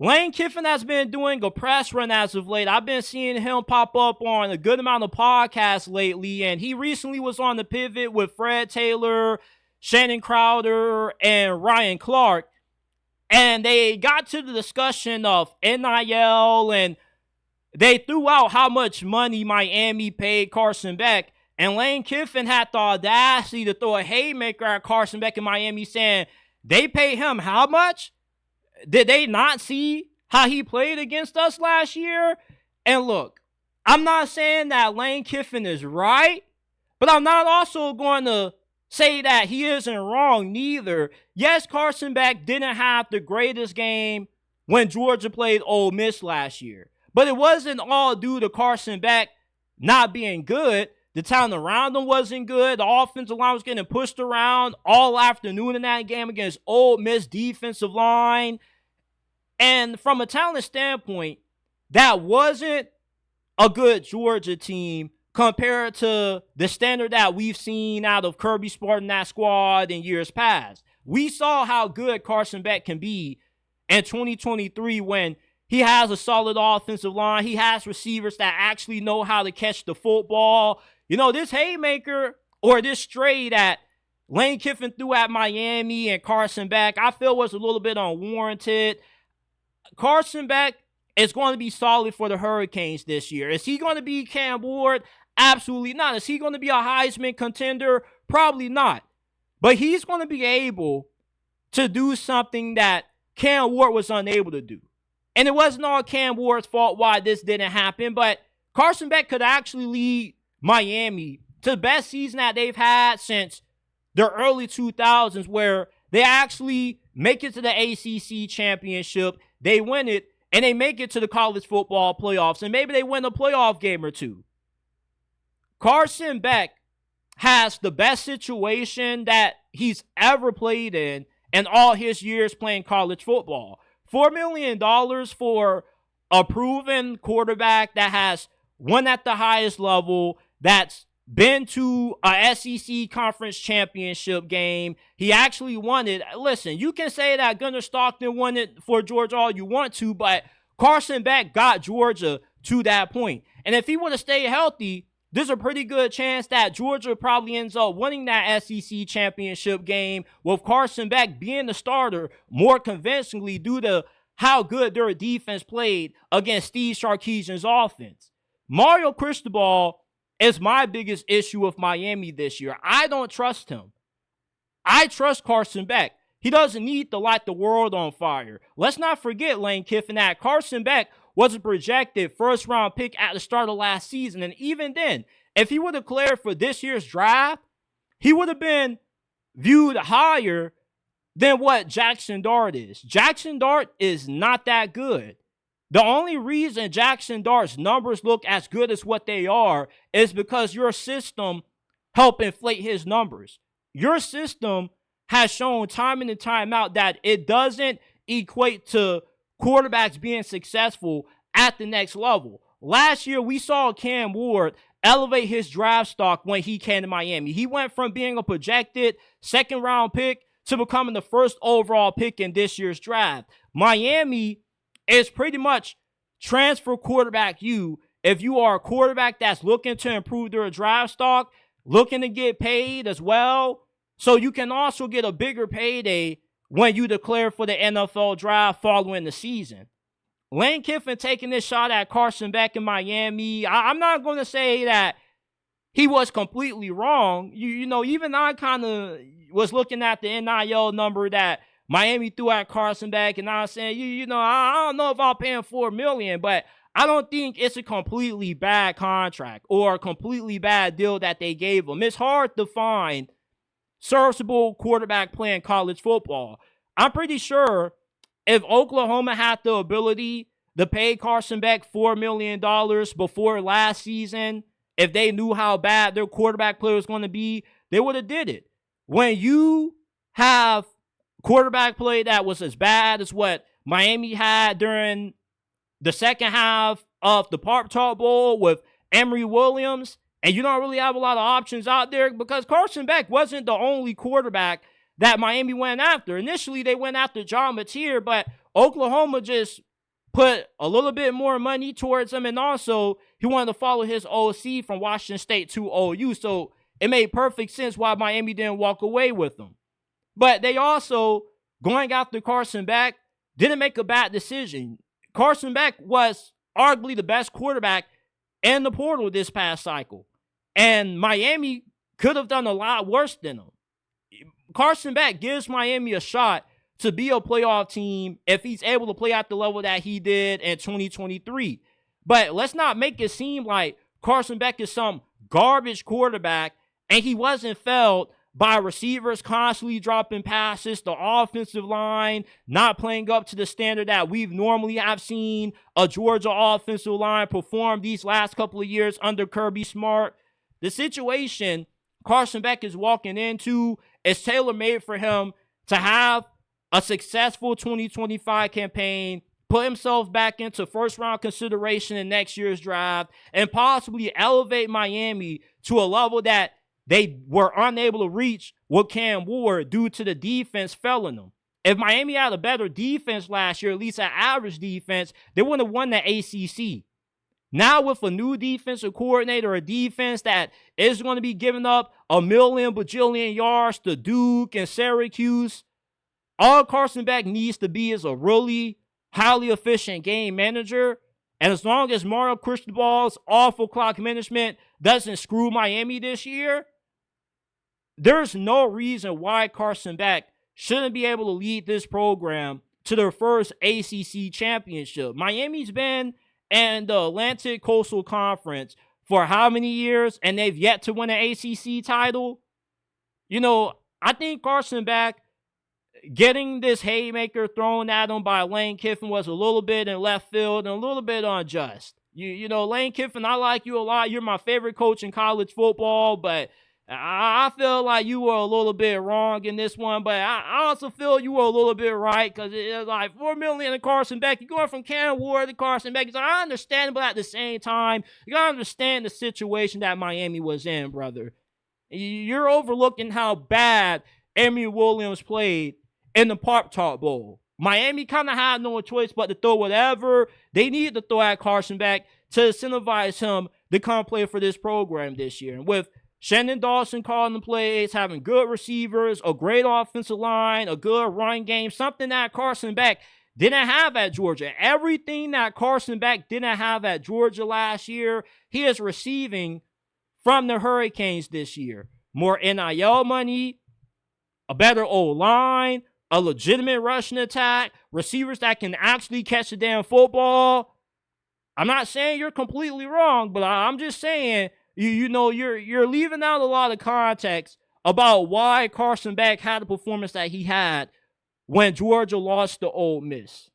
Lane Kiffin has been doing a press run as of late. I've been seeing him pop up on a good amount of podcasts lately, and he recently was on the Pivot with Fred Taylor, Shannon Crowder, and Ryan Clark, and they got to the discussion of NIL, and they threw out how much money Miami paid Carson Beck, and Lane Kiffin had the audacity to throw a haymaker at Carson Beck in Miami saying, they paid him how much? Did they not see how he played against us last year? And look, I'm not saying that Lane Kiffin is right, but I'm not also going to say that he isn't wrong neither. Yes, Carson Beck didn't have the greatest game when Georgia played Ole Miss last year, but it wasn't all due to Carson Beck not being good. The talent around him wasn't good. The offensive line was getting pushed around all afternoon in that game against Ole Miss defensive line. And from a talent standpoint, that wasn't a good Georgia team compared to the standard that we've seen out of Kirby Smart and that squad in years past. We saw how good Carson Beck can be in 2023 when he has a solid offensive line. He has receivers that actually know how to catch the football. You know, this haymaker or this stray that Lane Kiffin threw at Miami and Carson Beck, I feel was a little bit unwarranted. Carson Beck is going to be solid for the Hurricanes this year. Is he going to be Cam Ward? Absolutely not. Is he going to be a Heisman contender? Probably not. But he's going to be able to do something that Cam Ward was unable to do. And it wasn't all Cam Ward's fault why this didn't happen, but Carson Beck could actually lead Miami to the best season that they've had since the early 2000s, where they actually make it to the ACC championship, they win it, and they make it to the college football playoffs, and maybe they win a playoff game or two. Carson Beck has the best situation that he's ever played in all his years playing college football. $4 million for a proven quarterback that has won at the highest level, that's been to a SEC conference championship game. He actually won it. Listen, you can say that Gunnar Stockton won it for Georgia all you want to, but Carson Beck got Georgia to that point. And if he would have stayed healthy, there's a pretty good chance that Georgia probably ends up winning that SEC championship game with Carson Beck being the starter more convincingly due to how good their defense played against Steve Sarkisian's offense. Mario Cristobal is my biggest issue with Miami this year. I don't trust him. I trust Carson Beck. He doesn't need to light the world on fire. Let's not forget, Lane Kiffin, that Carson Beck was a projected first-round pick at the start of last season. And even then, if he would have cleared for this year's draft, he would have been viewed higher than what Jackson Dart is. Jackson Dart is not that good. The only reason Jackson Dart's numbers look as good as what they are is because your system helped inflate his numbers. Your system has shown time in and time out that it doesn't equate to quarterbacks being successful at the next level. Last year, we saw Cam Ward elevate his draft stock when he came to Miami. He went from being a projected second-round pick to becoming the first overall pick in this year's draft. Miami is pretty much transfer quarterback you if you are a quarterback that's looking to improve their draft stock, looking to get paid as well, so you can also get a bigger payday when you declare for the NFL draft following the season. Lane Kiffin taking this shot at Carson Beck in Miami, I'm not going to say that he was completely wrong. You know, even I kind of was looking at the NIL number that Miami threw at Carson Beck, and I was saying, I don't know if I'll pay him $4 million, but I don't think it's a completely bad contract or a completely bad deal that they gave him. It's hard to find serviceable quarterback playing college football. I'm pretty sure if Oklahoma had the ability to pay Carson Beck $4 million before last season, if they knew how bad their quarterback play was going to be, they would have did it. When you have quarterback play that was as bad as what Miami had during the second half of the Park-Talk Bowl with Emory Williams, and you don't really have a lot of options out there because Carson Beck wasn't the only quarterback that Miami went after. Initially, they went after John Mateer, but Oklahoma just put a little bit more money towards him, and also he wanted to follow his OC from Washington State to OU, so it made perfect sense why Miami didn't walk away with him. But they also, going after Carson Beck, didn't make a bad decision. Carson Beck was arguably the best quarterback in the portal this past cycle, and Miami could have done a lot worse than him. Carson Beck gives Miami a shot to be a playoff team if he's able to play at the level that he did in 2023. But let's not make it seem like Carson Beck is some garbage quarterback and he wasn't failed by receivers constantly dropping passes, the offensive line not playing up to the standard that we've normally have seen a Georgia offensive line perform these last couple of years under Kirby Smart. The situation Carson Beck is walking into is tailor-made for him to have a successful 2025 campaign, put himself back into first-round consideration in next year's draft, and possibly elevate Miami to a level that they were unable to reach with Cam Ward due to the defense failing them. If Miami had a better defense last year, at least an average defense, they wouldn't have won the ACC. Now with a new defensive coordinator, a defense that is going to be giving up a million bajillion yards to Duke and Syracuse, all Carson Beck needs to be is a really highly efficient game manager. And as long as Mario Cristobal's awful clock management doesn't screw Miami this year, there's no reason why Carson Beck shouldn't be able to lead this program to their first ACC championship. Miami's been in the Atlantic Coastal Conference for how many years, and they've yet to win an ACC title? I think Carson Beck getting this haymaker thrown at him by Lane Kiffin was a little bit in left field and a little bit unjust. Lane Kiffin, I like you a lot. You're my favorite coach in college football, but I feel like you were a little bit wrong in this one, but I also feel you were a little bit right because it's like $4 million to Carson Beck. You're going from Cam Ward to Carson Beck. So I understand it, but at the same time, you got to understand the situation that Miami was in, brother. You're overlooking how bad Emmy Williams played in the Pop-Tart Bowl. Miami kind of had no choice but to throw whatever they needed to throw at Carson Beck to incentivize him to come play for this program this year. And with Shannon Dawson calling the plays, having good receivers, a great offensive line, a good run game, something that Carson Beck didn't have at Georgia. Everything that Carson Beck didn't have at Georgia last year, he is receiving from the Hurricanes this year. More NIL money, a better O-line, a legitimate rushing attack, receivers that can actually catch the damn football. I'm not saying you're completely wrong, but I'm just saying, you're leaving out a lot of context about why Carson Beck had the performance that he had when Georgia lost to Ole Miss.